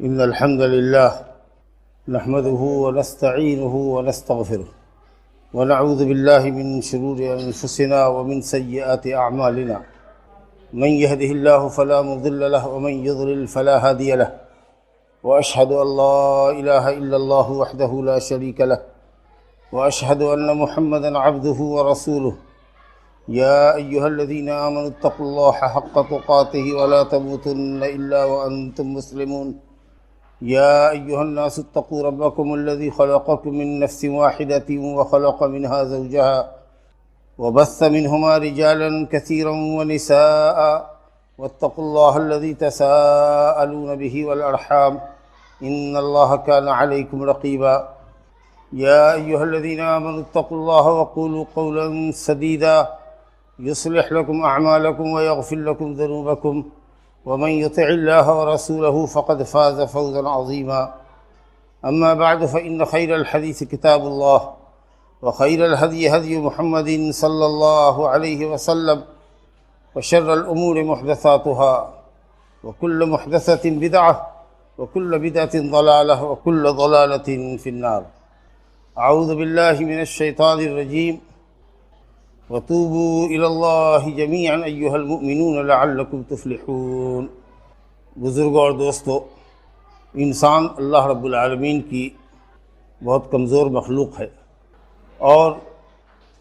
إن الحمد لله نحمده ونستعينه ونستغفره ونعوذ بالله من شرور أنفسنا ومن سيئات أعمالنا. من يهده الله فلا مضل له ومن يضلل فلا هادي له، وأشهد أن لا إله إلا الله وحده لا شريك له، وأشهد أن محمدًا عبده ورسوله. يا أيها الذين آمنوا اتقوا الله حق تقاته ولا تموتن إلا وأنتم مسلمون. يا أيها الناس اتقوا ربكم الذي خلقكم من نفس واحدة وخلق منها زوجها وبث منهما رجالا كثيرا ونساء، واتقوا الله الذي تساءلون به والأرحام إن الله كان عليكم رقيبا. يا أيها الذين آمنوا اتقوا الله وقولوا قولا سديدا يصلح لكم أعمالكم ويغفر لكم ذنوبكم، ومن يطع الله ورسوله فقد فاز فوزا عظيما. أما بعد فإن خير الحديث كتاب الله، وخير الهدي هدي محمد صلى الله عليه وسلم، وشر الأمور محدثاتها، وكل محدثة بدعة، وكل بدعة ضلالة، وكل ضلالة في النار. أعوذ بالله من الشيطان الرجيم. وتوبوا إلى الله جميعا أيها المؤمنون لعلكم تفلحون. بزرگوں اور دوستو، انسان اللہ رب العالمین کی بہت کمزور مخلوق ہے اور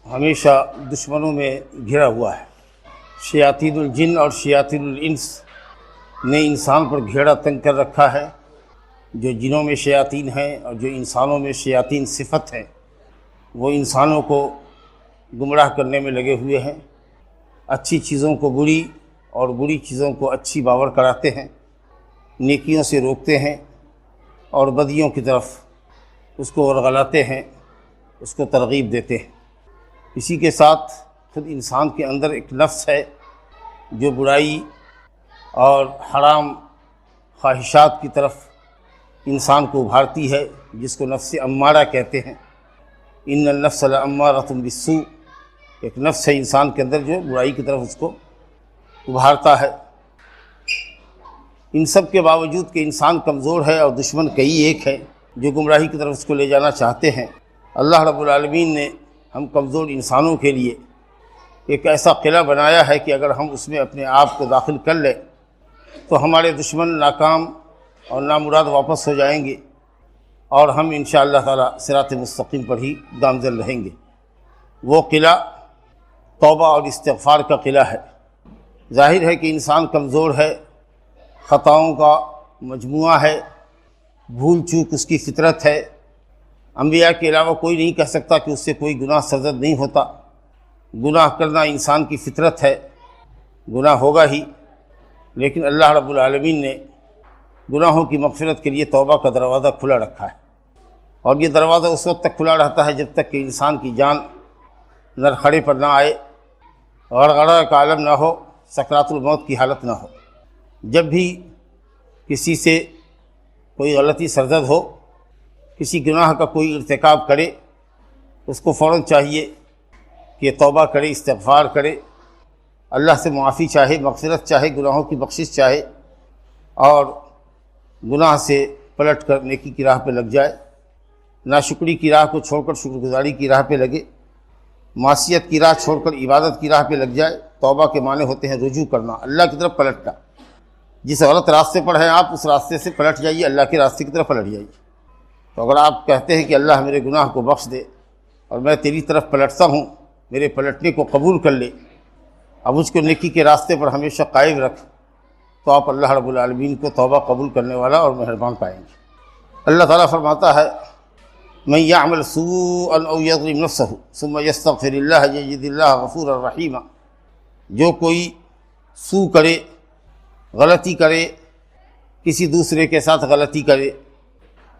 ہمیشہ دشمنوں میں گھرا ہوا ہے. شیاطین الجن اور شیاطین الانس نے انسان پر گھیرا تنگ کر رکھا ہے. جو جنوں میں شیاطین ہیں اور جو انسانوں میں شیاطین صفت ہیں، وہ انسانوں کو گمراہ کرنے میں لگے ہوئے ہیں. اچھی چیزوں کو بری اور بری چیزوں کو اچھی باور کراتے ہیں، نیکیوں سے روکتے ہیں اور بدیوں کی طرف اس کو ورغلاتے ہیں، اس کو ترغیب دیتے ہیں. اسی کے ساتھ خود انسان کے اندر ایک نفس ہے جو برائی اور حرام خواہشات کی طرف انسان کو ابھارتی ہے، جس کو نفس امارہ کہتے ہیں. ان النفس لامارۃ بالسوء، ایک نفس ہے انسان کے اندر جو برائی کی طرف اس کو ابھارتا ہے. ان سب کے باوجود کہ انسان کمزور ہے اور دشمن کئی ایک ہے جو گمراہی کی طرف اس کو لے جانا چاہتے ہیں، اللہ رب العالمین نے ہم کمزور انسانوں کے لیے ایک ایسا قلعہ بنایا ہے کہ اگر ہم اس میں اپنے آپ کو داخل کر لیں تو ہمارے دشمن ناکام اور نامراد واپس ہو جائیں گے اور ہم انشاءاللہ تعالی صراط مستقیم پر ہی گامزن رہیں گے. وہ قلعہ توبہ اور استغفار کا قلعہ ہے. ظاہر ہے کہ انسان کمزور ہے، خطاؤں کا مجموعہ ہے، بھول چوک اس کی فطرت ہے. انبیاء کے علاوہ کوئی نہیں کہہ سکتا کہ اس سے کوئی گناہ سرزد نہیں ہوتا. گناہ کرنا انسان کی فطرت ہے، گناہ ہوگا ہی. لیکن اللہ رب العالمین نے گناہوں کی مغفرت کے لیے توبہ کا دروازہ کھلا رکھا ہے، اور یہ دروازہ اس وقت تک کھلا رہتا ہے جب تک کہ انسان کی جان نرخڑے پر نہ آئے، غرغرہ کا عالم نہ ہو، سکرات الموت کی حالت نہ ہو. جب بھی کسی سے کوئی غلطی سرزد ہو، کسی گناہ کا کوئی ارتکاب کرے، اس کو فوراً چاہیے کہ توبہ کرے، استغفار کرے، اللہ سے معافی چاہے، مغفرت چاہے، گناہوں کی بخشش چاہے، اور گناہ سے پلٹ کر نیکی کی راہ پہ لگ جائے. ناشکری کی راہ کو چھوڑ کر شکر گزاری کی راہ پہ لگے، معصیت کی راہ چھوڑ کر عبادت کی راہ پہ لگ جائے. توبہ کے معنی ہوتے ہیں رجوع کرنا، اللہ کی طرف پلٹنا. جس غلط راستے پر ہیں آپ، اس راستے سے پلٹ جائیے، اللہ کے راستے کی طرف پلٹ جائیے. تو اگر آپ کہتے ہیں کہ اللہ میرے گناہ کو بخش دے اور میں تیری طرف پلٹتا ہوں، میرے پلٹنے کو قبول کر لے، اب مجھ کو نیکی کے راستے پر ہمیشہ قائم رکھ، تو آپ اللہ رب العالمین کو توبہ قبول کرنے والا اور مہربان پائیں گے. اللہ تعالیٰ فرماتا ہے: من يعمل سوءا او يظلم نفسه ثم يستغفر الله يجد الله غفورا رحيما. جو کوئی سو کرے، غلطی کرے، کسی دوسرے کے ساتھ غلطی کرے،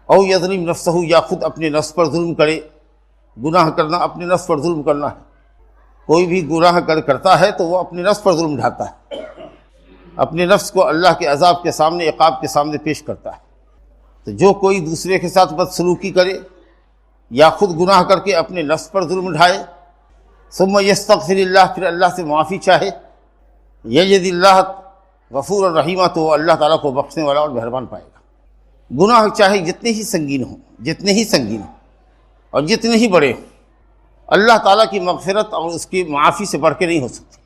او یظلم نفسه، یا خود اپنے نفس پر ظلم کرے. گناہ کرنا اپنے نفس پر ظلم کرنا ہے. کوئی بھی گناہ کرتا ہے تو وہ اپنے نفس پر ظلم ڈھاتا ہے، اپنے نفس کو اللہ کے عذاب کے سامنے، عقاب کے سامنے پیش کرتا ہے. تو جو کوئی دوسرے کے ساتھ بدسلوکی کرے یا خود گناہ کر کے اپنے نفس پر ظلم اٹھائے، ثم یستغفر اللہ، پھر اللہ سے معافی چاہے، یجد اللہ غفور الرحیمہ، تو وہ اللہ تعالیٰ کو بخشنے والا اور مہربان پائے گا. گناہ چاہے جتنے ہی سنگین ہوں اور جتنے ہی بڑے ہوں، اللہ تعالیٰ کی مغفرت اور اس کی معافی سے بڑھ کے نہیں ہو سکتی۔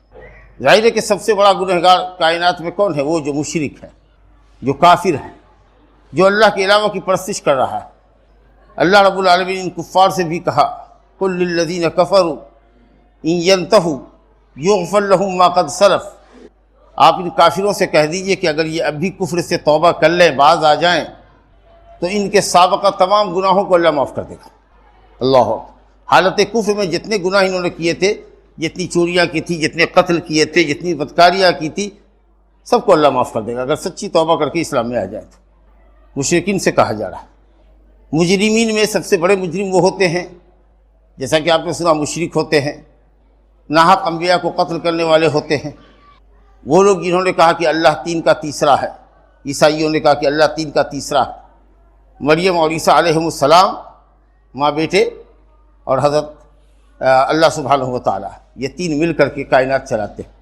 ظاہر ہے کہ سب سے بڑا گنہگار کائنات میں کون ہے؟ وہ جو مشرک ہے، جو کافر ہے، جو اللہ کے علاوہ کی پرستش کر رہا ہے۔ اللہ رب العالمین ان کفار سے بھی کہا قل للذین کفروا ان ینتہوا یغفر لہم ما قد سلف، آپ ان کافروں سے کہہ دیجئے کہ اگر یہ اب بھی کفر سے توبہ کر لیں، باز آ جائیں، تو ان کے سابقہ تمام گناہوں کو اللہ معاف کر دے گا۔ اللہ حالت کفر میں جتنے گناہ انہوں نے کیے تھے، جتنی چوریاں کی تھی، جتنے قتل کیے تھے، جتنی بدکاریاں کی تھی، سب کو اللہ معاف کر دے گا اگر سچی توبہ کر کے اسلام میں آ جائے تو۔ مشرکین سے کہا جا رہا ہے۔ مجرمین میں سب سے بڑے مجرم وہ ہوتے ہیں، جیسا کہ آپ نے سنا، مشرک ہوتے ہیں، ناحق انبیاء کو قتل کرنے والے ہوتے ہیں، وہ لوگ جنہوں نے کہا کہ اللہ تین کا تیسرا ہے۔ عیسائیوں نے کہا کہ اللہ تین کا تیسرا ہے۔ مریم اور عیسیٰ علیہم السلام ماں بیٹے اور حضرت اللہ سبحانہ و تعالیٰ، یہ تین مل کر کے کائنات چلاتے ہیں۔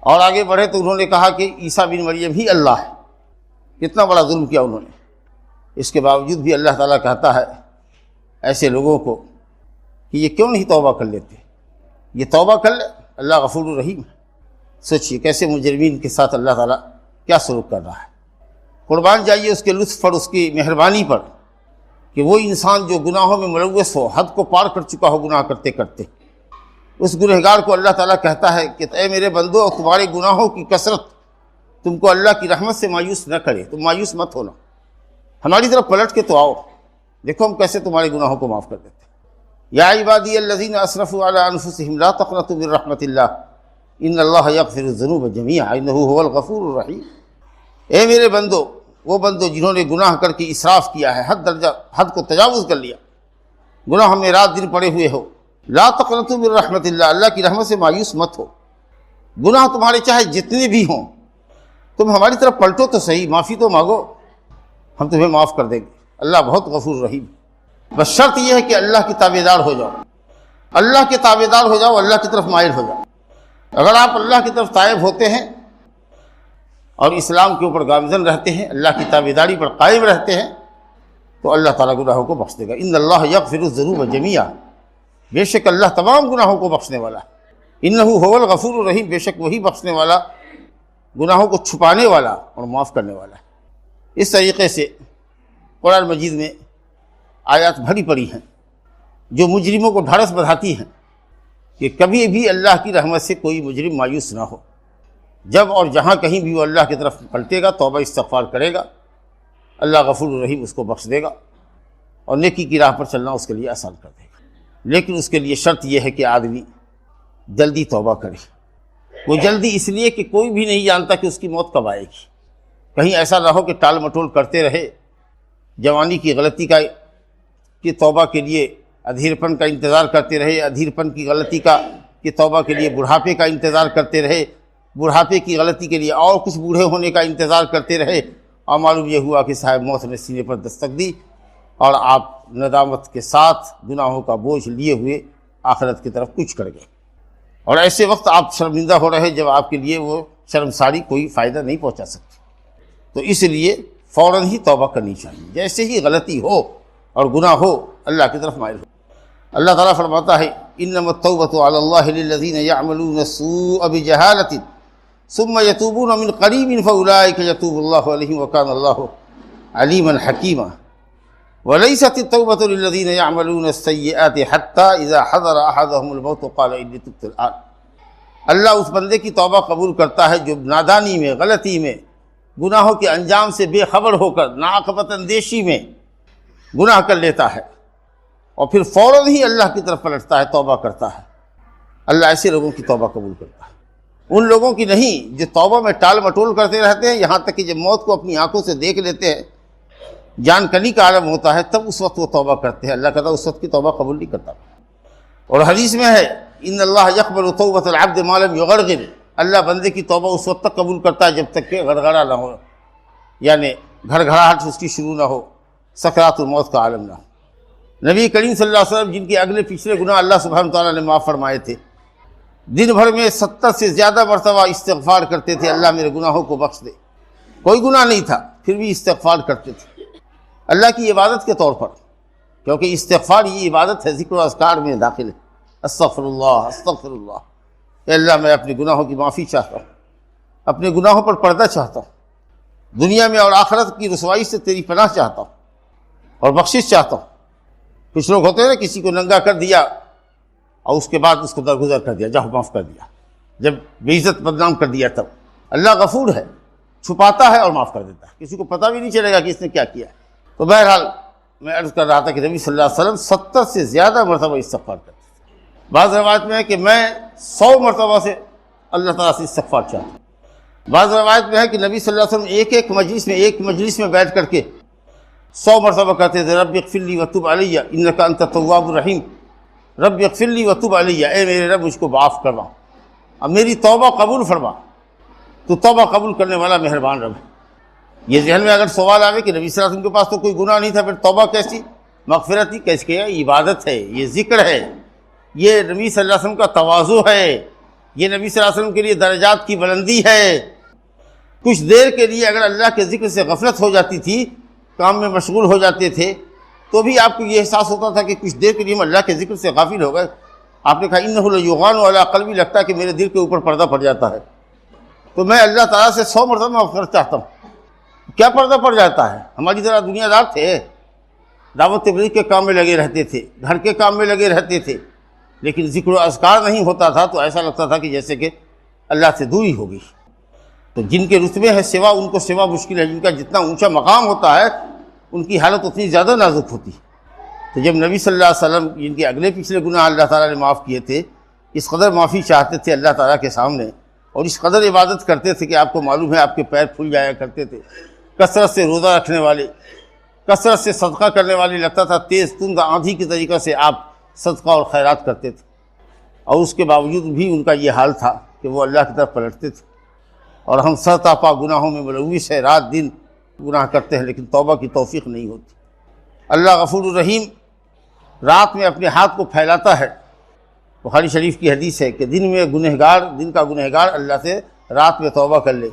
اور آگے بڑھے تو انہوں نے کہا کہ عیسیٰ بن مریم ہی اللہ ہے۔ کتنا بڑا ظلم کیا انہوں نے۔ اس کے باوجود بھی اللہ تعالیٰ کہتا ہے ایسے لوگوں کو کہ یہ کیوں نہیں توبہ کر لیتے، یہ توبہ کر لے، اللہ غفور الرحیم ہے۔ سوچیے کیسے مجرمین کے ساتھ اللہ تعالیٰ کیا سلوک کر رہا ہے۔ قربان جائیے اس کے لطف اور اس کی مہربانی پر کہ وہ انسان جو گناہوں میں ملوث ہو، حد کو پار کر چکا ہو گناہ کرتے کرتے، اس گنہگار کو اللہ تعالیٰ کہتا ہے کہ اے میرے بندو، تمہارے گناہوں کی کثرت تم کو اللہ کی رحمت سے مایوس نہ کرے، تم مایوس مت ہونا، ہماری طرف پلٹ کے تو آؤ، دیکھو ہم کیسے تمہارے گناہوں کو معاف کر دیتے ہیں۔ یا عبادی الذین اسرفوا علی انفسہم لا تقنطوا من رحمت اللہ ان اللہ یغفر الذنوب جميعا انہ هو الغفور الرحیم۔ اے میرے بندو، وہ بندو جنہوں نے گناہ کر کے اسراف کیا ہے، حد کو تجاوز کر لیا، گناہ میں رات دن پڑے ہوئے ہو، لا تقنطوا من رحمت اللہ، اللہ کی رحمت سے مایوس مت ہو۔ گناہ تمہارے چاہے جتنے بھی ہوں، تم ہماری طرف پلٹو تو صحیح، معافی تو مانگو، ہم تمہیں معاف کر دیں گے۔ اللہ بہت غفور رحیم۔ بس شرط یہ ہے کہ اللہ کی تابعدار ہو جاؤ، اللہ کے تابعدار ہو جاؤ، اللہ کی طرف مائل ہو جاؤ۔ اگر آپ اللہ کی طرف تائب ہوتے ہیں اور اسلام کے اوپر گامزن رہتے ہیں، اللہ کی تابعداری پر قائم رہتے ہیں، تو اللہ تعالیٰ گناہوں کو بخش دے گا۔ ان اللہ یغفر الذنوب جميعا، بے شک اللہ تمام گناہوں کو بخشنے والا ہے۔ انہ هو الغفور الرحیم، بے شک وہی بخشنے والا، گناہوں کو چھپانے والا اور معاف کرنے والا ہے۔ اس طریقے سے قرآن مجید میں آیات بھری پڑی ہیں جو مجرموں کو ڈھارس بندھاتی ہیں کہ کبھی بھی اللہ کی رحمت سے کوئی مجرم مایوس نہ ہو۔ جب اور جہاں کہیں بھی وہ اللہ کی طرف پلٹے گا، توبہ استغفار کرے گا، اللہ غفور الرحیم اس کو بخش دے گا اور نیکی کی راہ پر چلنا اس کے لیے آسان کر دے گا۔ لیکن اس کے لیے شرط یہ ہے کہ آدمی جلدی توبہ کرے۔ وہ جلدی اس لیے کہ کوئی بھی نہیں جانتا کہ اس کی موت کب آئے گی۔ کہیں ایسا نہ ہو کہ ٹال مٹول کرتے رہے، جوانی کی غلطی کی توبہ کے لیے ادھیر پن کا انتظار کرتے رہے، ادھیر پن کی غلطی کی توبہ کے لیے بڑھاپے کا انتظار کرتے رہے، بڑھاپے کی غلطی کے لیے اور کچھ بوڑھے ہونے کا انتظار کرتے رہے، اور معلوم یہ ہوا کہ صاحب موت نے سینے پر دستک دی اور آپ ندامت کے ساتھ گناہوں کا بوجھ لیے ہوئے آخرت کی طرف کچھ کر گئے۔ اور ایسے وقت آپ شرمندہ ہو رہے جب آپ کے لیے وہ شرمساری کوئی فائدہ نہیں پہنچا سکتی۔ تو اس لیے فوراً ہی توبہ کرنی چاہیے، جیسے ہی غلطی ہو اور گناہ ہو اللہ کی طرف مائل ہو۔ اللہ تعالیٰ فرماتا ہے انما التوبۃ علی اللہ للذین یعملون السوء بجہالۃ ثم یتوبون من قریب فاولئک یتوب اللہ علیہم وکان اللہ علیما حکیما ولیست التوبۃ للذین یعملون السیئات حتی اذا حضر احدهم الموت قال انی تبت الآن۔ اللہ اس بندے کی توبہ قبول کرتا ہے جو نادانی میں، غلطی میں، گناہوں کے انجام سے بے خبر ہو کر، ناعاقبت اندیشی میں گناہ کر لیتا ہے اور پھر فوراً ہی اللہ کی طرف پلٹتا ہے، توبہ کرتا ہے۔ اللہ ایسے لوگوں کی توبہ قبول کرتا ہے، ان لوگوں کی نہیں جو توبہ میں ٹال مٹول کرتے رہتے ہیں، یہاں تک کہ جب موت کو اپنی آنکھوں سے دیکھ لیتے ہیں، جان کنی کا عالم ہوتا ہے، تب اس وقت وہ توبہ کرتے ہیں۔ اللہ کہتا ہے اس وقت کی توبہ قبول نہیں کرتا۔ اور حدیث میں ہے ان اللہ یقبل توبۃ العبد ما لم یغرغر، اللہ بندے کی توبہ اس وقت تک قبول کرتا ہے جب تک کہ غرغرہ نہ ہو، یعنی گھر گھراہٹ اس کی شروع نہ ہو، سکرات الموت کا عالم نہ ہو۔ نبی کریم صلی اللہ علیہ وسلم جن کے اگلے پچھلے گناہ اللہ سبحانہ تعالیٰ نے معاف فرمائے تھے، دن بھر میں 70 سے زیادہ مرتبہ استغفار کرتے تھے، اللہ میرے گناہوں کو بخش دے۔ کوئی گناہ نہیں تھا پھر بھی استغفار کرتے تھے۔ اللہ کی عبادت کے طور پر، کیونکہ استغفار یہ عبادت ہے، ذکر و اذکار میں داخل ہے۔ استغفر اللہ استغفر اللہ، اے اللہ میں اپنے گناہوں کی معافی چاہتا ہوں، اپنے گناہوں پر پردہ چاہتا ہوں، دنیا میں اور آخرت کی رسوائی سے تیری پناہ چاہتا ہوں اور بخشش چاہتا ہوں۔ کچھ لوگ ہوتے ہیں نا، کسی کو ننگا کر دیا اور اس کے بعد اس کو درگزر کر دیا، جاؤ معاف کر دیا، جب بے عزت بدنام کر دیا تب۔ اللہ غفور ہے، چھپاتا ہے اور معاف کر دیتا ہے، کسی کو پتہ بھی نہیں چلے گا کہ اس نے کیا کیا ہے۔ تو بہرحال میں عرض کر رہا تھا کہ نبی صلی اللہ علیہ وسلم 70 سے زیادہ مرتبہ استغفار کرتے تھے۔ بعض روایت میں ہے کہ میں 100 مرتبہ سے اللہ تعالیٰ سے استغفار چاہتا ہوں۔ بعض روایت میں ہے کہ نبی صلی اللہ علیہ وسلم ایک مجلس میں بیٹھ کر کے 100 مرتبہ کہتے تھے، رب اغفر لی وتب علی انک انت التواب الرحیم، رب اغفر لی وتب علی، اے میرے رب مجھ کو معاف کروا، اب میری توبہ قبول فرما، تو توبہ قبول کرنے والا مہربان رب ہے۔ یہ ذہن میں اگر سوال آئے کہ نبی صلی اللہ علیہ وسلم کے پاس تو کوئی گناہ نہیں تھا، پھر توبہ کیسی، مغفرت ہی کیسے، کیا عبادت ہے، یہ ذکر ہے، یہ نبی صلی اللہ علیہ وسلم کا تواضع ہے، یہ نبی صلی اللہ علیہ وسلم کے لیے درجات کی بلندی ہے۔ کچھ دیر کے لیے اگر اللہ کے ذکر سے غفلت ہو جاتی تھی، کام میں مشغول ہو جاتے تھے، تو بھی آپ کو یہ احساس ہوتا تھا کہ کچھ دیر کے لیے ہم اللہ کے ذکر سے غافل ہو گئے۔ آپ نے کہا انہ لیغان علی قلبی، لگتا ہے کہ میرے دل کے اوپر پردہ پڑ جاتا ہے، تو میں اللہ تعالیٰ سے 100 مرتبہ مغفرت چاہتا ہوں۔ کیا پردہ پڑ جاتا ہے؟ ہماری طرح دنیا دار تھے، دعوت تبلیغ کے کام میں لگے رہتے تھے، گھر کے کام میں لگے رہتے تھے، لیکن ذکر و اذکار نہیں ہوتا تھا تو ایسا لگتا تھا کہ جیسے کہ اللہ سے دوری ہوگی۔ تو جن کے رتبے ہے سوا، ان کو سوا مشکل ہے، جن کا جتنا اونچا مقام ہوتا ہے ان کی حالت اتنی زیادہ نازک ہوتی ہے۔ تو جب نبی صلی اللہ علیہ وسلم جن کے اگلے پچھلے گناہ اللہ تعالیٰ نے معاف کیے تھے، اس قدر معافی چاہتے تھے اللہ تعالیٰ کے سامنے، اور اس قدر عبادت کرتے تھے کہ آپ کو معلوم ہے آپ کے پیر پھول جایا کرتے تھے، کثرت سے روزہ رکھنے والے، کثرت سے صدقہ کرنے والے، لگتا تھا تیز تند آندھی کی طریقے سے آپ صدقہ اور خیرات کرتے تھے، اور اس کے باوجود بھی ان کا یہ حال تھا کہ وہ اللہ کی طرف پلٹتے تھے۔ اور ہم سر تاپا گناہوں میں ملوث ہے، رات دن گناہ کرتے ہیں لیکن توبہ کی توفیق نہیں ہوتی۔ اللہ غفور الرحیم رات میں اپنے ہاتھ کو پھیلاتا ہے۔ بخاری شریف کی حدیث ہے کہ دن کا گنہگار اللہ سے رات میں توبہ کر لے،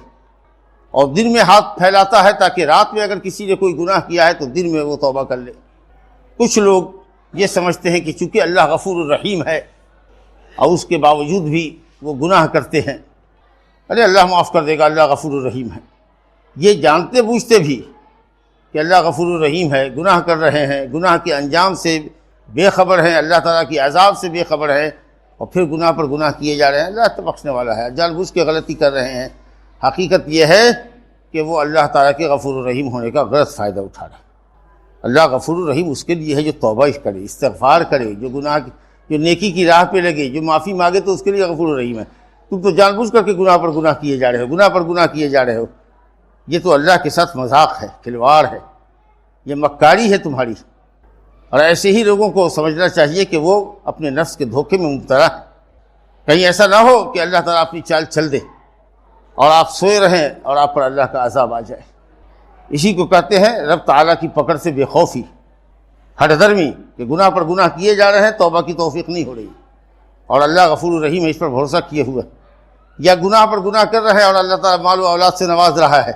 اور دن میں ہاتھ پھیلاتا ہے تاکہ رات میں اگر کسی نے کوئی گناہ کیا ہے تو دن میں وہ توبہ کر لے۔ کچھ لوگ یہ سمجھتے ہیں کہ چونکہ اللہ غفور الرحیم ہے اور اس کے باوجود بھی وہ گناہ کرتے ہیں، ارے اللہ معاف کر دے گا، اللہ غفور الرحیم ہے۔ یہ جانتے بوجھتے بھی کہ اللہ غفور الرحیم ہے، گناہ کر رہے ہیں، گناہ کے انجام سے بے خبر ہیں، اللہ تعالیٰ کی عذاب سے بے خبر ہیں، اور پھر گناہ پر گناہ کیے جا رہے ہیں۔ اللہ تو بخشنے والا ہے، جان بوجھ کے غلطی کر رہے ہیں۔ حقیقت یہ ہے کہ وہ اللہ تعالیٰ کے غفور الرحیم ہونے کا غلط فائدہ اٹھا رہے ہیں۔ اللہ غفور الرحیم اس کے لیے ہے جو توبہ کرے، استغفار کرے، جو نیکی کی راہ پہ لگے، جو معافی مانگے، تو اس کے لیے غفور الرحیم ہے۔ تم تو جان بوجھ کر کے گناہ پر گناہ کیے جا رہے ہو، گناہ پر گناہ کیے جا رہے ہو۔ یہ تو اللہ کے ساتھ مذاق ہے، کھلواڑ ہے، یہ مکاری ہے تمہاری۔ اور ایسے ہی لوگوں کو سمجھنا چاہیے کہ وہ اپنے نفس کے دھوکے میں مبتلا ہے۔ کہیں ایسا نہ ہو کہ اللہ تعالیٰ اپنی چال چل دے اور آپ سوئے رہیں اور آپ پر اللہ کا عذاب آ جائے۔ اسی کو کہتے ہیں رب تعالیٰ کی پکڑ سے بے خوفی، ہٹ دھرمی، کہ گناہ پر گناہ کیے جا رہے ہیں، توبہ کی توفیق نہیں ہو رہی، اور اللہ غفور الرحیم ہے، اس پر بھروسہ کیے ہوئے، یا گناہ پر گناہ کر رہے ہیں اور اللہ تعالیٰ مال و اولاد سے نواز رہا ہے،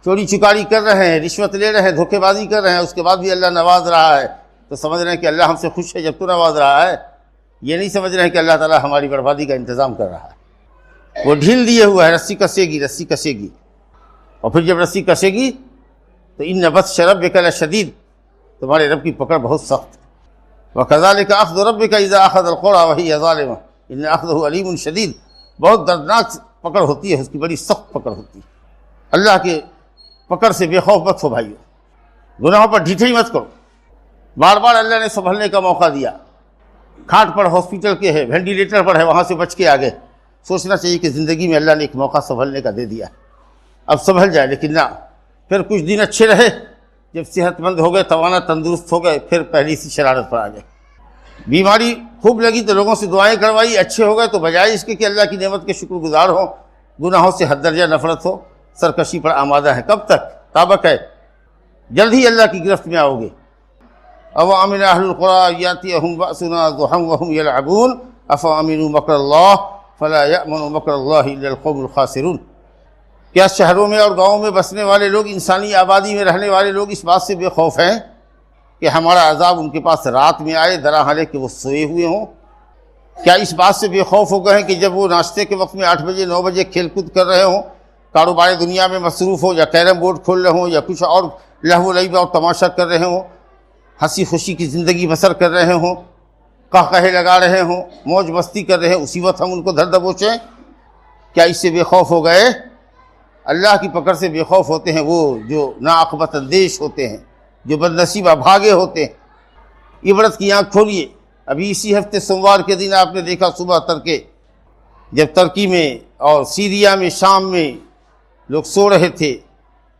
چوری چکاری کر رہے ہیں، رشوت لے رہے ہیں، دھوکے بازی کر رہے ہیں، اس کے بعد بھی اللہ نواز رہا ہے، تو سمجھ رہے ہیں کہ اللہ ہم سے خوش ہے جب تو نواز رہا ہے۔ یہ نہیں سمجھ رہے ہیں کہ اللہ تعالیٰ ہماری بربادی کا انتظام کر رہا ہے۔ وہ ڈھیل دیے ہوا ہے، رسی کسے گی، اور پھر جب رسی کسے گی تو ان بطش ربک لشدید، تمہارے رب کی پکڑ بہت سخت ہے۔ وَكَذَلِكَ أَخْذُ رَبِّكَ إِذَا أَخَذَ الْقُرَىٰ وَهِيَ ظَالِمَةٌ إِنَّ أَخْذَهُ أَلِيمٌ شَدِيدٌ، بہت دردناک پکڑ ہوتی ہے، اس کی بڑی سخت پکڑ ہوتی ہے۔ اللہ کے پکڑ سے بے خوف مت ہو بھائیو، گناہوں پر ڈھیٹھئی مت کرو۔ بار بار اللہ نے سنبھلنے کا موقع دیا، کھاٹ پر ہاسپٹل کے ہے، وینٹیلیٹر پر ہے، وہاں سے بچ کے آگے، سوچنا چاہیے کہ زندگی میں اللہ نے ایک موقع سنبھلنے کا دے دیا، اب سنبھل جائے، لیکن نہ، پھر کچھ دن اچھے رہے، جب صحت مند ہو گئے، توانا تندرست ہو گئے، پھر پہلی سی شرارت پر آ گئے۔ بیماری خوب لگی تو لوگوں سے دعائیں کروائی، اچھے ہو گئے تو بجائے اس کے کہ اللہ کی نعمت کے شکر گزار ہوں، گناہوں سے حد درجہ نفرت ہو، سرکشی پر آمادہ ہے۔ کب تک؟ تابق ہے، جلد ہی اللہ کی گرفت میں آؤ گے۔ اوامن اہل القری یاتیہم باسنا ضحی وہم یلعبون افامنوا مکر اللہ فلا یامن مکر اللہ الا القوم الخاسرون، کیا شہروں میں اور گاؤں میں بسنے والے لوگ، انسانی آبادی میں رہنے والے لوگ اس بات سے بے خوف ہیں کہ ہمارا عذاب ان کے پاس رات میں آئے درحال کہ وہ سوئے ہوئے ہوں؟ کیا اس بات سے بے خوف ہو گئے ہیں کہ جب وہ ناشتے کے وقت میں 8 بجے 9 بجے کھیل کود کر رہے ہوں، کاروبار دنیا میں مصروف ہو، یا کیرم بورڈ کھول رہے ہوں، یا کچھ اور لہو و لعب اور تماشا کر رہے ہوں، ہنسی خوشی کی زندگی بسر کر رہے ہوں، قہقہے لگا رہے ہوں، موج مستی کر رہے ہیں، اسی وقت ہم ان کو دھر دبوچیں؟ کیا اس سے بے خوف ہو گئے؟ اللہ کی پکڑ سے بے خوف ہوتے ہیں وہ جو ناعاقبت اندیش ہوتے ہیں، جو بد نصیب بھاگے ہوتے ہیں۔ عبرت کی آنکھ کھولیے۔ ابھی اسی ہفتے سوموار کے دن آپ نے دیکھا صبح تڑکے، جب ترکی میں اور سیریا میں، شام میں لوگ سو رہے تھے،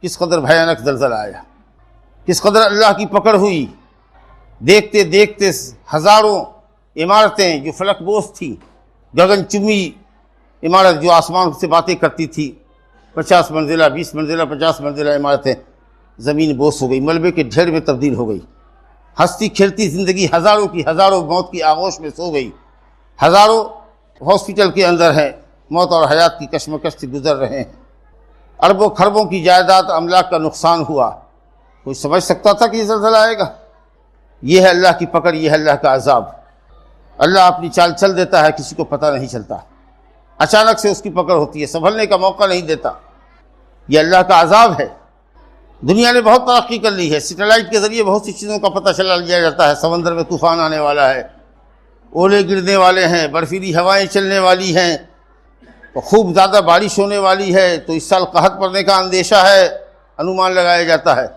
کس قدر بھیانک زلزلہ آیا، کس قدر اللہ کی پکڑ ہوئی۔ دیکھتے دیکھتے ہزاروں عمارتیں جو فلک بوس تھیں، گگن چمی عمارت جو آسمان سے باتیں کرتی تھی، 50 منزلہ 20 منزلہ 50 منزلہ عمارتیں زمین بوس ہو گئی، ملبے کے ڈھیر میں تبدیل ہو گئی۔ ہنستی کھیلتی زندگی ہزاروں کی ہزاروں موت کی آغوش میں سو گئی، ہزاروں ہاسپٹل کے اندر ہیں، موت اور حیات کی کشمکش سے گزر رہے ہیں، اربوں خربوں کی جائیداد املاک کا نقصان ہوا۔ کوئی سمجھ سکتا تھا کہ یہ زلزلہ آئے گا؟ یہ ہے اللہ کی پکڑ، یہ ہے اللہ کا عذاب۔ اللہ اپنی چال چل دیتا ہے، کسی کو پتہ نہیں چلتا، اچانک سے اس کی پکڑ ہوتی ہے، سنبھلنے کا موقع نہیں دیتا۔ یہ اللہ کا عذاب ہے۔ دنیا نے بہت ترقی کر لی ہے، سیٹلائٹ کے ذریعے بہت سی چیزوں کا پتہ چلا لیا جاتا ہے، سمندر میں طوفان آنے والا ہے، اولے گرنے والے ہیں، برفیلی ہوائیں چلنے والی ہیں، تو خوب زیادہ بارش ہونے والی ہے، تو اس سال قحط پڑنے کا اندیشہ ہے، انومان لگایا جاتا ہے۔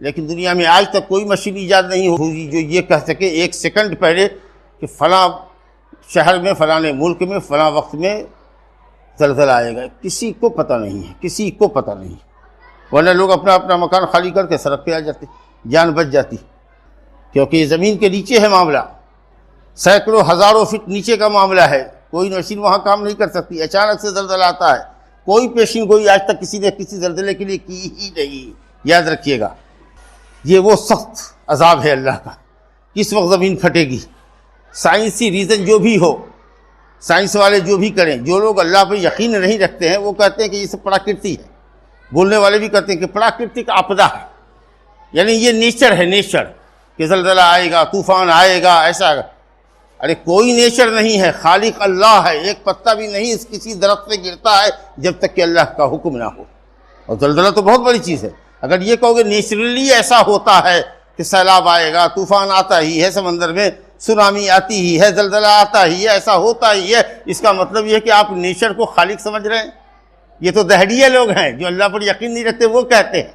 لیکن دنیا میں آج تک کوئی مشین ایجاد نہیں ہوئی جو یہ کہہ سکے 1 سیکنڈ پہلے کہ فلاں شہر میں، فلاں ملک میں، فلاں وقت میں زلزلہ آئے گا۔ کسی کو پتہ نہیں ہے، کسی کو پتہ نہیں، ورنہ لوگ اپنا اپنا مکان خالی کر کے سڑک پہ آ جاتے، جان بچ جاتی، کیونکہ یہ زمین کے نیچے ہے معاملہ، سینکڑوں ہزاروں فٹ نیچے کا معاملہ ہے، کوئی مشین وہاں کام نہیں کر سکتی۔ اچانک سے زلزلہ آتا ہے، کوئی پیشین گوئی آج تک کسی نے کسی زلزلے کے لیے کی ہی نہیں۔ یاد رکھیے گا، یہ وہ سخت عذاب ہے اللہ کا، کس وقت زمین پھٹے گی۔ سائنسی ریزن جو بھی ہو، سائنس والے جو بھی کریں، جو لوگ اللہ پہ یقین نہیں رکھتے ہیں وہ کہتے ہیں کہ یہ سب پراکرتی ہے، بولنے والے بھی کہتے ہیں کہ پراکرتک آپدا ہے، یعنی یہ نیچر ہے، نیچر کہ زلزلہ آئے گا، طوفان آئے گا، ایسا۔ ارے کوئی نیچر نہیں ہے، خالق اللہ ہے۔ ایک پتا بھی نہیں اس کسی درخت سے گرتا ہے جب تک کہ اللہ کا حکم نہ ہو۔ اور زلزلہ تو بہت بڑی چیز ہے۔ اگر یہ کہو گے نیچرلی ایسا ہوتا ہے کہ سیلاب آئے گا، طوفان آتا ہی ہے، سمندر میں سونامی آتی ہی ہے، زلزلہ آتا ہی ہے، ایسا ہوتا ہی ہے، اس کا مطلب یہ ہے کہ آپ نیچر کو خالق سمجھ رہے ہیں۔ یہ تو دہڑیے لوگ ہیں جو اللہ پر یقین نہیں رکھتے، وہ کہتے ہیں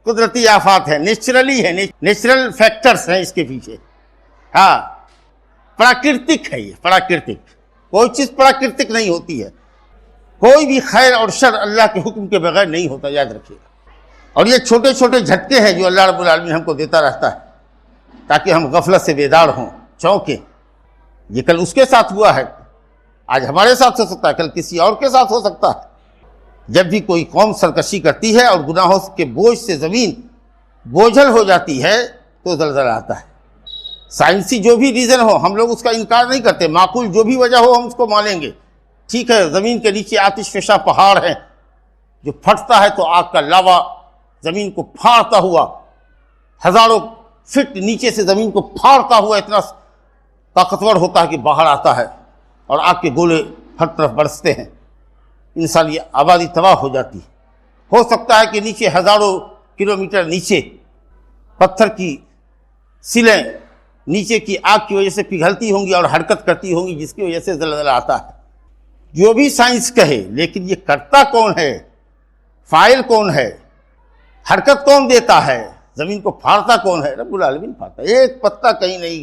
قدرتی آفات ہے، نیچرلی ہے، نیچرل فیکٹرز ہیں اس کے پیچھے۔ ہاں، پراکرتک ہے، یہ پراکرتک، کوئی چیز پراکرتک نہیں ہوتی ہے، کوئی بھی خیر اور شر اللہ کے حکم کے بغیر نہیں ہوتا، یاد رکھیے گا۔ اور یہ چھوٹے چھوٹے جھٹکے ہیں جو اللہ رب العالمین ہم کو دیتا رہتا ہے تاکہ ہم غفلت سے بیدار ہوں، چونکیں۔ یہ کل اس کے ساتھ ہوا ہے، آج ہمارے ساتھ ہو سکتا ہے، کل کسی اور کے ساتھ ہو سکتا ہے۔ جب بھی کوئی قوم سرکشی کرتی ہے اور گناہوں کے بوجھ سے زمین بوجھل ہو جاتی ہے تو زلزلہ آتا ہے۔ سائنسی جو بھی ریزن ہو ہم لوگ اس کا انکار نہیں کرتے، معقول جو بھی وجہ ہو ہم اس کو مانیں گے۔ ٹھیک ہے، زمین کے نیچے آتش فشاں پہاڑ ہیں، جو پھٹتا ہے تو آگ کا لاوا زمین کو پھاڑتا ہوا، ہزاروں فٹ نیچے سے زمین کو پھاڑتا ہوا اتنا طاقتور ہوتا ہے کہ باہر آتا ہے اور آگ کے گولے ہر طرف برستے ہیں، انسانی آبادی تباہ ہو جاتی۔ ہو سکتا ہے کہ نیچے ہزاروں کلومیٹر نیچے پتھر کی سلیں نیچے کی آگ کی وجہ سے پگھلتی ہوں گی اور حرکت کرتی ہوں گی، جس کی وجہ سے زلزلہ آتا ہے۔ جو بھی سائنس کہے، لیکن یہ کرتا کون ہے؟ فاعل کون ہے؟ حرکت کون دیتا ہے؟ زمین کو پھاڑتا کون ہے؟ رب العالمین پھاڑتا ہے۔ ایک پتا کہیں نہیں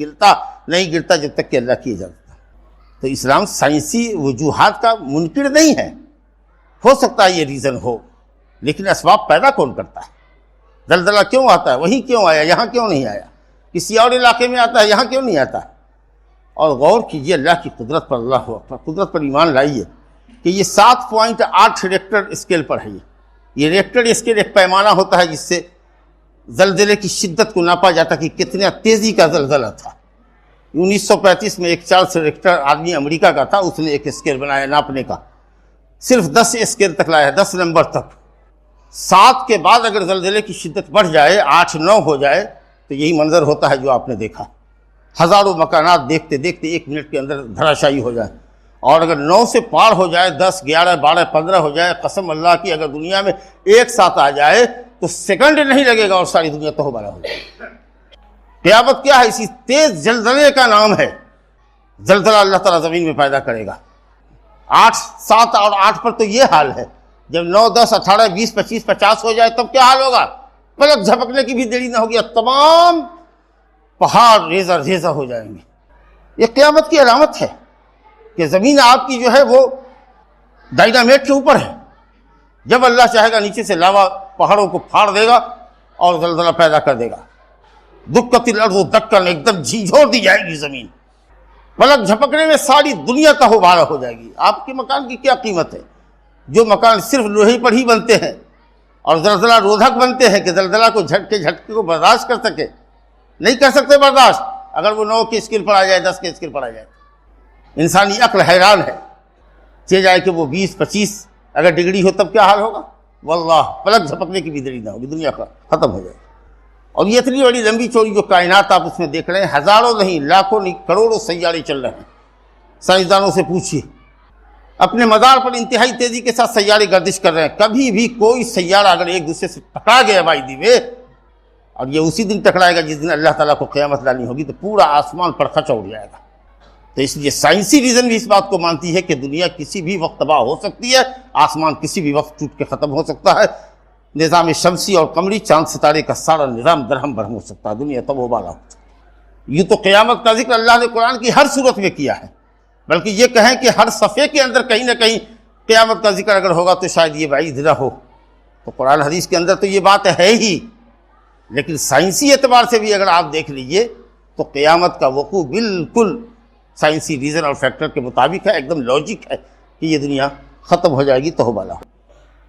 گرتا جب تک کہ اللہ کی اجازت۔ تو اسلام سائنسی وجوہات کا منکر نہیں ہے۔ ہو سکتا ہے یہ ریزن ہو، لیکن اسباب پیدا کون کرتا ہے؟ زلزلہ کیوں آتا ہے؟ وہیں کیوں آیا؟ یہاں کیوں نہیں آیا؟ کسی اور علاقے میں آتا ہے، یہاں کیوں نہیں آتا؟ اور غور کیجئے اللہ کی قدرت پر، اللہ اکبر، قدرت پر ایمان لائیے کہ یہ 7.8 ریکٹر اسکیل پر ہے۔ یہ ریکٹر اسکیل ایک پیمانہ ہوتا ہے جس سے زلزلے کی شدت کو ناپا جاتا کہ کتنا تیزی کا زلزلہ تھا۔ 1935 میں ایک چارلس ریکٹر آدمی امریکہ کا تھا، اس نے ایک اسکیل بنایا ناپنے کا، صرف 10 اسکیل تک لایا ہے، 10 نمبر تک۔ 7 کے بعد اگر زلزلے کی شدت بڑھ جائے، 8 9 ہو جائے، تو یہی منظر ہوتا ہے جو آپ نے دیکھا، ہزاروں مکانات دیکھتے دیکھتے 1 منٹ کے اندر دھراشائی ہو جائے۔ اور اگر 9 سے پار ہو جائے، 10 11 12 15 ہو جائے، قسم اللہ کی اگر دنیا میں ایک ساتھ آ جائے تو سیکنڈ نہیں لگے گا اور ساری دنیا تہو بالا ہو جائے۔ قیامت کیا ہے؟ اسی تیز زلزلے کا نام ہے۔ زلزلہ اللہ تعالیٰ زمین میں پیدا کرے گا۔ 8 7 اور 8 پر تو یہ حال ہے، جب 9 10 18 20 25 50 ہو جائے تب کیا حال ہوگا؟ پلک جھپکنے کی بھی دیری نہ ہوگی، تمام پہاڑ ریزہ ریزہ ہو جائیں گے۔ یہ قیامت کی علامت ہے کہ زمین آپ کی جو ہے وہ ڈائنامیٹ کے اوپر ہے۔ جب اللہ چاہے گا نیچے سے لاوا پہاڑوں کو پھاڑ دے گا اور زلزلہ پیدا کر دے گا۔ دکت الارض دکن، ایک دم جھنجھوڑ دی جائے گی زمین، پلک جھپکنے میں ساری دنیا تہو بارہ ہو جائے گی۔ آپ کے مکان کی کیا قیمت ہے؟ جو مکان صرف لوہے پر ہی بنتے ہیں اور زلزلہ رودھک بنتے ہیں کہ زلزلہ کو جھٹکے کو برداشت کر سکے، نہیں کر سکتے برداشت۔ اگر وہ 9 کے اسکیل پر آ جائے، 10 کے اسکیل پر آ جائے، انسانی عقل حیران ہے۔ چہ جائے کہ وہ 20 25 اگر ڈگری ہو تب کیا حال ہوگا؟ واللہ پلک جھپکنے کی بھی دیری نہ ہوگی، دنیا ختم ہو جائے۔ اور یہ اتنی بڑی لمبی چوڑی جو کائنات آپ اس میں دیکھ رہے ہیں، ہزاروں نہیں لاکھوں نہیں کروڑوں سیارے چل رہے ہیں۔ سائنسدانوں سے پوچھیے، اپنے مدار پر انتہائی تیزی کے ساتھ سیارے گردش کر رہے ہیں۔ کبھی بھی کوئی سیارہ اگر ایک دوسرے سے ٹکرا گیا بائی دی وے، اور یہ اسی دن ٹکرائے گا جس دن اللہ تعالیٰ کو قیامت لانی ہوگی، تو پورا آسمان پر خچ اڑ جائے گا۔ تو اس لیے سائنسی ریزن بھی اس بات کو مانتی ہے کہ دنیا کسی بھی وقت تباہ ہو سکتی ہے، آسمان کسی بھی وقت ٹوٹ کے ختم ہو سکتا ہے، نظام شمسی اور قمری چاند ستارے کا سارا نظام درہم برہم ہو سکتا ہے، دنیا تب و بالا ہو سکتا ہے۔ یہ تو قیامت کا ذکر اللہ نے قرآن کی ہر صورت میں کیا ہے، بلکہ یہ کہیں کہ ہر صفحے کے اندر کہیں نہ کہیں قیامت کا ذکر اگر ہوگا تو شاید یہ بعید نہ ہو۔ تو قرآن حدیث کے اندر تو یہ بات ہے ہی، لیکن سائنسی اعتبار سے بھی اگر آپ دیکھ لیجئے تو قیامت کا وقوع بالکل سائنسی ریزن اور فیکٹر کے مطابق ہے، ایک دم لاجک ہے کہ یہ دنیا ختم ہو جائے گی، تہو بالا ہو۔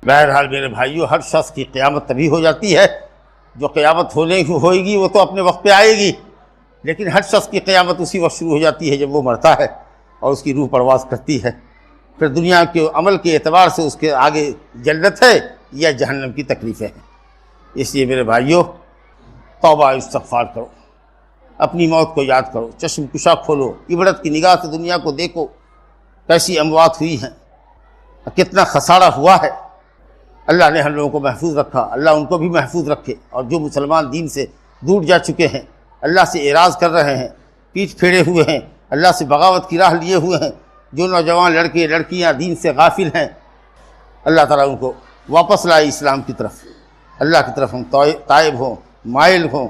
بہرحال میرے بھائیو، ہر شخص کی قیامت تبھی ہو جاتی ہے، جو قیامت ہوئے گی وہ تو اپنے وقت پہ آئے گی، لیکن ہر شخص کی قیامت اسی وقت شروع ہو جاتی ہے جب وہ مرتا ہے اور اس کی روح پرواز کرتی ہے۔ پھر دنیا کے عمل کے اعتبار سے اس کے آگے جنت ہے یا جہنم کی تکلیفیں ہیں۔ اس لیے میرے بھائیو، توبہ استغفار کرو، اپنی موت کو یاد کرو، چشم کشا کھولو، عبرت کی نگاہ سے دنیا کو دیکھو، کیسی اموات ہوئی ہیں، کتنا خسارہ ہوا ہے۔ اللہ نے ہم لوگوں کو محفوظ رکھا، اللہ ان کو بھی محفوظ رکھے۔ اور جو مسلمان دین سے دور جا چکے ہیں، اللہ سے اعراض کر رہے ہیں، پیٹھ پھیرے ہوئے ہیں، اللہ سے بغاوت کی راہ لیے ہوئے ہیں، جو نوجوان لڑکے لڑکیاں دین سے غافل ہیں، اللہ تعالیٰ ان کو واپس لائے اسلام کی طرف، اللہ کی طرف ہم تائب ہوں، مائل ہوں۔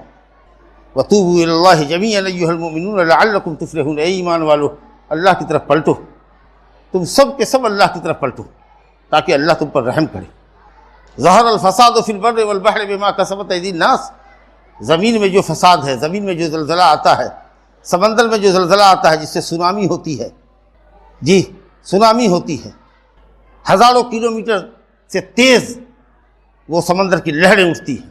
وَتُوبُوا إِلَى اللَّهِ جَمِيعًا أَيُّهَا الْمُؤْمِنُونَ لَعَلَّكُمْ تُفْلِحُونَ۔ اے ایمان والو، اللہ کی طرف پلٹو، تم سب کے سب اللہ کی طرف پلٹو تاکہ اللہ تم پر رحم کرے۔ ظَهَرَ الْفَسَادُ فِي الْبَرِّ وَالْبَحْرِ بِمَا كَسَبَتْ أَيْدِي النَّاسِ۔ زمین میں جو فساد ہے، زمین میں جو زلزلہ آتا ہے، سمندر میں جو زلزلہ آتا ہے جس سے سونامی ہوتی ہے، جی سونامی ہوتی ہے، ہزاروں کلومیٹر سے تیز وہ سمندر کی لہریں اٹھتی ہیں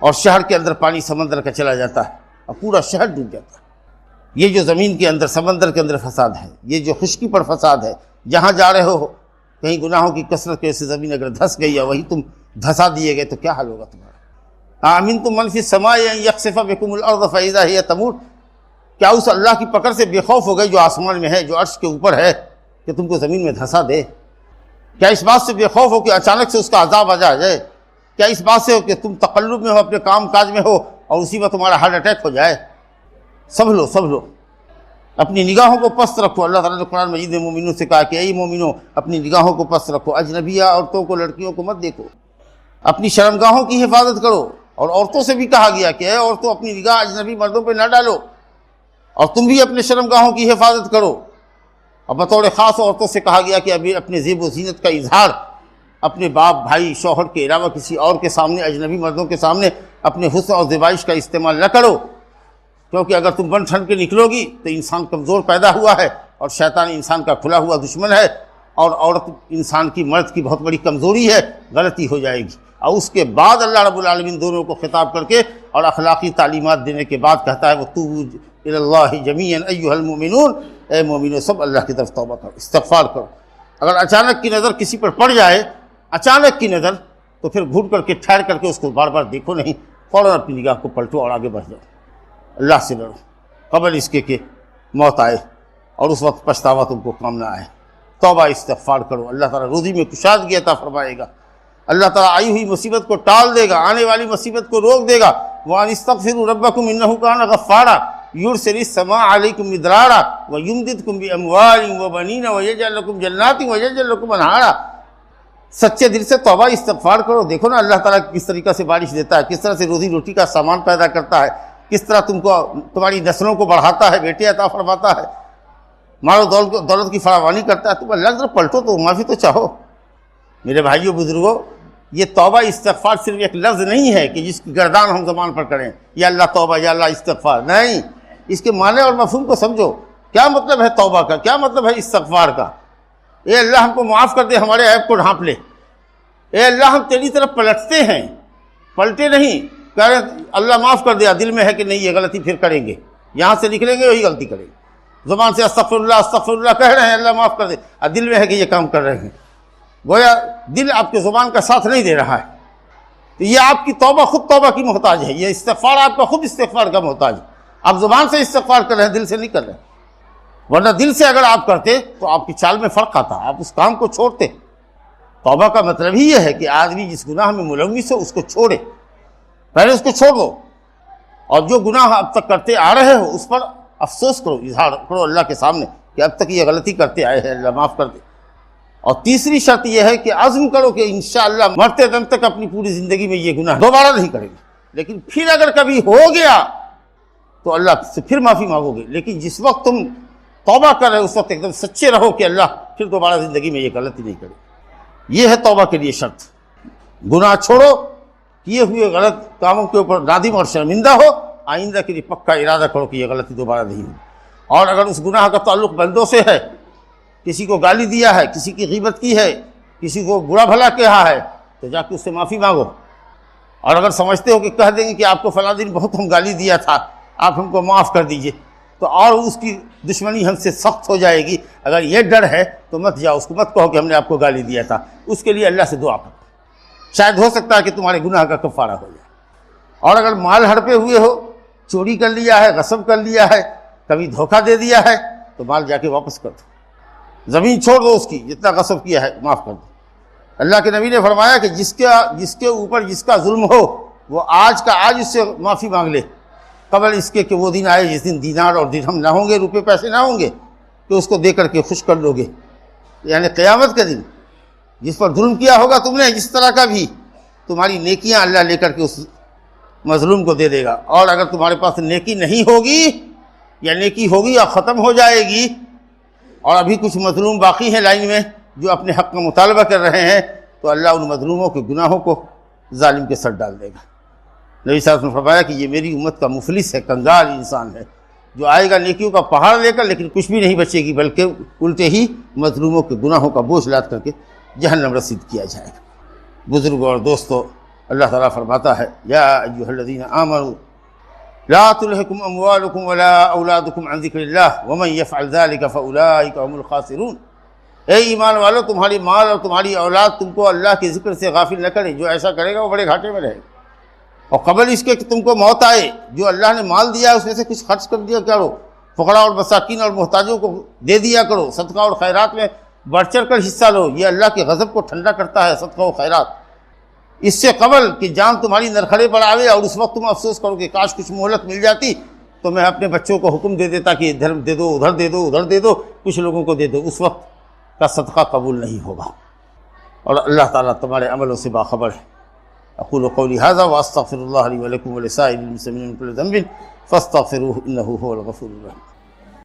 اور شہر کے اندر پانی سمندر کا چلا جاتا ہے اور پورا شہر ڈوب جاتا ہے۔ یہ جو زمین کے اندر سمندر کے اندر فساد ہے، یہ جو خشکی پر فساد ہے، جہاں جا رہے ہو کہیں گناہوں کی کثرت کی وجہ سے زمین اگر دھس گئی یا وہی تم دھسا دیے گئے تو کیا حال ہوگا تمہارا؟ آمنتم من فی السماء ان یخسف بکم الارض فاذا ہی تمور۔ کیا اس اللہ کی پکڑ سے بے خوف ہو گئے جو آسمان میں ہے، جو عرش کے اوپر ہے، کہ تم کو زمین میں دھسا دے؟ کیا اس بات سے بے خوف ہو کہ اچانک سے اس کا عذاب آ جائے؟ کیا اس بات سے ہو کہ تم تقلب میں ہو، اپنے کام کاج میں ہو اور اسی وقت تمہارا ہارٹ اٹیک ہو جائے؟ سب لو اپنی نگاہوں کو پست رکھو۔ اللہ تعالیٰ نے قرآن مجید میں مومنوں سے کہا کہ اے مومنوں، اپنی نگاہوں کو پست رکھو، اجنبیہ عورتوں کو، لڑکیوں کو مت دیکھو، اپنی شرمگاہوں کی حفاظت کرو۔ اور عورتوں سے بھی کہا گیا کہ اے عورتوں، اپنی نگاہ اجنبی مردوں پہ نہ ڈالو، اور تم بھی اپنے شرمگاہوں کی حفاظت کرو۔ اور بطور خاص عورتوں سے کہا گیا کہ ابھی اپنے زیب و زینت کا اظہار اپنے باپ، بھائی، شوہر کے علاوہ کسی اور کے سامنے، اجنبی مردوں کے سامنے اپنے حسن اور زیبائش کا استعمال نہ کرو، کیونکہ اگر تم بن ٹھن کے نکلو گی تو انسان کمزور پیدا ہوا ہے اور شیطان انسان کا کھلا ہوا دشمن ہے، اور عورت انسان کی، مرد کی بہت بڑی کمزوری ہے، غلطی ہو جائے گی۔ اور اس کے بعد اللہ رب العالمین دونوں کو خطاب کر کے اور اخلاقی تعلیمات دینے کے بعد کہتا ہے وَتُوبُوا إِلَى اللَّهِ جَمِيعًا أَيُّهَا الْمُؤْمِنُونَ۔ اے مومنو، سب اللہ کی طرف توبہ کرو، استغفار کرو، اگر اچانک کی نظر کسی پر پڑ جائے، اچانک کی نظر، تو پھر گھٹ کر کے ٹھہر کر کے اس کو بار بار دیکھو نہیں، فوراً اپنی نگاہ کو پلٹو اور آگے بڑھ جاؤ، اللہ سے لڑو قبل اس کے کہ موت آئے اور اس وقت پچھتاوا تم کو کام نہ آئے۔ توبہ استغفار کرو، اللہ تعالیٰ روزی میں کشادگی عطا فرمائے گا، اللہ تعالیٰ آئی ہوئی مصیبت کو ٹال دے گا، آنے والی مصیبت کو روک دے گا۔ وَأَنِ اسْتَغْفِرُوا رَبَّكُمْ إِنَّهُ كَانَ غَفَّارًا يُرْسِلِ السَّمَاءَ عَلَيْكُمْ مِدْرَارًا وَيُمْدِدْكُمْ بِأَمْوَالٍ وَبَنِينَ وَيَجْعَلْ لَكُمْ جَنَّاتٍ وَيَجْعَلْ لَكُمْ أَنْهَارًا۔ سچے دل سے توبہ استغفار کرو، دیکھو نا اللہ تعالیٰ کس طریقہ سے بارش دیتا ہے، کس طرح سے روزی روٹی کا سامان پیدا کرتا ہے، کس طرح تم کو تمہاری نسلوں کو بڑھاتا ہے، بیٹے عطا فرماتا ہے، مال و دولت کی فراوانی کرتا ہے۔ تم اللہ کی طرف پلٹو تو معافی تو چاہو۔ میرے بھائیوں بزرگوں، یہ توبہ استغفار صرف ایک لفظ نہیں ہے کہ جس کی گردان ہم زبان پر کریں، یا اللہ توبہ یا اللہ استغفار، نہیں، اس کے معنی اور مفہوم کو سمجھو۔ کیا مطلب ہے توبہ کا، کیا مطلب ہے استغفار کا؟ اے اللہ ہم کو معاف کر دے، ہمارے عیب کو ڈھانپ لے۔ اے اللہ ہم تیری طرف پلٹتے ہیں، پلٹے نہیں، کہہ رہے اللہ معاف کر دیا، دل میں ہے کہ نہیں یہ غلطی پھر کریں گے، یہاں سے نکلیں گے وہی غلطی کریں گے، زبان سے استغفر اللہ کہہ رہے ہیں اللہ معاف کر دے، اور دل میں ہے کہ یہ کام کر رہے ہیں، گویا دل آپ کے زبان کا ساتھ نہیں دے رہا ہے۔ تو یہ آپ کی توبہ خود توبہ کی محتاج ہے، یہ استغفار آپ کا خود استغفار کا محتاج ہے۔ آپ زبان سے استغفار کر رہے ہیں، دل سے نہیں کر رہے ہیں، ورنہ دل سے اگر آپ کرتے تو آپ کی چال میں فرق آتا، آپ اس کام کو چھوڑتے۔ توبہ کا مطلب ہی یہ ہے کہ آدمی جس گناہ میں ملوث ہو اس کو چھوڑے، پہلے اس کو چھوڑ دو، اور جو گناہ اب تک کرتے آ رہے ہو اس پر افسوس کرو، اظہار کرو اللہ کے سامنے کہ اب تک یہ غلطی کرتے آئے ہیں، اللہ معاف کر دے۔ اور تیسری شرط یہ ہے کہ عزم کرو کہ انشاءاللہ مرتے دم تک اپنی پوری زندگی میں یہ گناہ دوبارہ نہیں کریں گے، لیکن پھر اگر کبھی ہو گیا تو اللہ سے پھر معافی مانگو گے، لیکن جس وقت تم توبہ کر رہے ہو اس وقت ایک دم سچے رہو کہ اللہ پھر دوبارہ زندگی میں یہ غلطی نہیں کرے۔ یہ ہے توبہ کے لیے شرط۔ گناہ چھوڑو، کیے ہوئے غلط کاموں کے اوپر نادم اور شرمندہ ہو، آئندہ کے لیے پکا ارادہ کرو کہ یہ غلطی دوبارہ نہیں ہوگی۔ اور اگر اس گناہ کا تعلق بندوں سے ہے، کسی کو گالی دیا ہے، کسی کی غیبت کی ہے، کسی کو برا بھلا کہا ہے، تو جا کے اس سے معافی مانگو۔ اور اگر سمجھتے ہو کہ کہہ دیں گے کہ آپ کو فلاں دن بہت ہم گالی دیا تھا، آپ ہم کو معاف کر دیجئے، تو اور اس کی دشمنی ہم سے سخت ہو جائے گی۔ اگر یہ ڈر ہے تو مت جاؤ، اس کو مت کہو کہ ہم نے آپ کو گالی دیا تھا، اس کے لیے اللہ سے دعا کرو، شاید ہو سکتا ہے کہ تمہارے گناہ کا کفارہ ہو جائے۔ اور اگر مال ہڑپے ہوئے ہو، چوری کر لیا ہے، غصب کر لیا ہے، کبھی دھوکہ دے دیا ہے، تو مال جا کے واپس کر دو، زمین چھوڑ دو، اس کی جتنا غصب کیا ہے معاف کر دو۔ اللہ کے نبی نے فرمایا کہ جس کے اوپر جس کا ظلم ہو وہ آج کا آج اس سے معافی مانگ لے، قبل اس کے کہ وہ دن آئے جس دن دینار اور درہم نہ ہوں گے، روپے پیسے نہ ہوں گے، کہ اس کو دے کر کے خوش کر لو گے، یعنی قیامت کے دن جس پر ظلم کیا ہوگا تم نے جس طرح کا بھی، تمہاری نیکیاں اللہ لے کر کے اس مظلوم کو دے دے گا۔ اور اگر تمہارے پاس نیکی نہیں ہوگی، یا نیکی ہوگی یا ختم ہو جائے گی، اور ابھی کچھ مظلوم باقی ہیں لائن میں جو اپنے حق کا مطالبہ کر رہے ہیں، تو اللہ ان مظلوموں کے گناہوں کو ظالم کے سر ڈال دے گا۔ نبی صلی اللہ علیہ وسلم نے فرمایا کہ یہ میری امت کا مفلس ہے، کنگال انسان ہے، جو آئے گا نیکیوں کا پہاڑ لے کر لیکن کچھ بھی نہیں بچے گی، بلکہ الٹے ہی مظلوموں کے گناہوں کا بوجھ لاد کر کے جہنم رسید کیا جائے گا۔ بزرگوں اور دوستو، اللہ تعالیٰ فرماتا ہے یا ایھا الذین آمنوا لا تلہکم اموالکم ولا اولادکم عن ذکر اللہ ومن یفعل ذلک فاولئک هم الخاسرون۔ اے ایمان والو، تمہاری مال اور تمہاری اولاد تم کو اللہ کے ذکر سے غافل نہ کرے، جو ایسا کرے گا وہ بڑے گھاٹے میں رہے گا۔ اور قبل اس کے کہ تم کو موت آئے، جو اللہ نے مال دیا اس میں سے کچھ خرچ کر دیا کرو، فقراء اور مساکین اور محتاجوں کو دے دیا کرو، صدقہ اور خیرات میں بڑھ چڑھ کر حصہ لو، یہ اللہ کے غضب کو ٹھنڈا کرتا ہے صدقہ و خیرات۔ اس سے قبل کہ جان تمہاری نرخڑے پر آوے اور اس وقت تم افسوس کرو کہ کاش کچھ مہلت مل جاتی تو میں اپنے بچوں کو حکم دے دیتا کہ ادھر دے دو، ادھر دے دو، ادھر دے دو، کچھ لوگوں کو دے دو، اس وقت کا صدقہ قبول نہیں ہوگا۔ اور اللہ تعالیٰ تمہارے عملوں سے باخبر ہے۔ اقول قولی ھذا واستغفر اللہ لی ولکم ولسائر المسلمین من کل ذنب فاستغفروہ انہ ھو الغفور الرحیم۔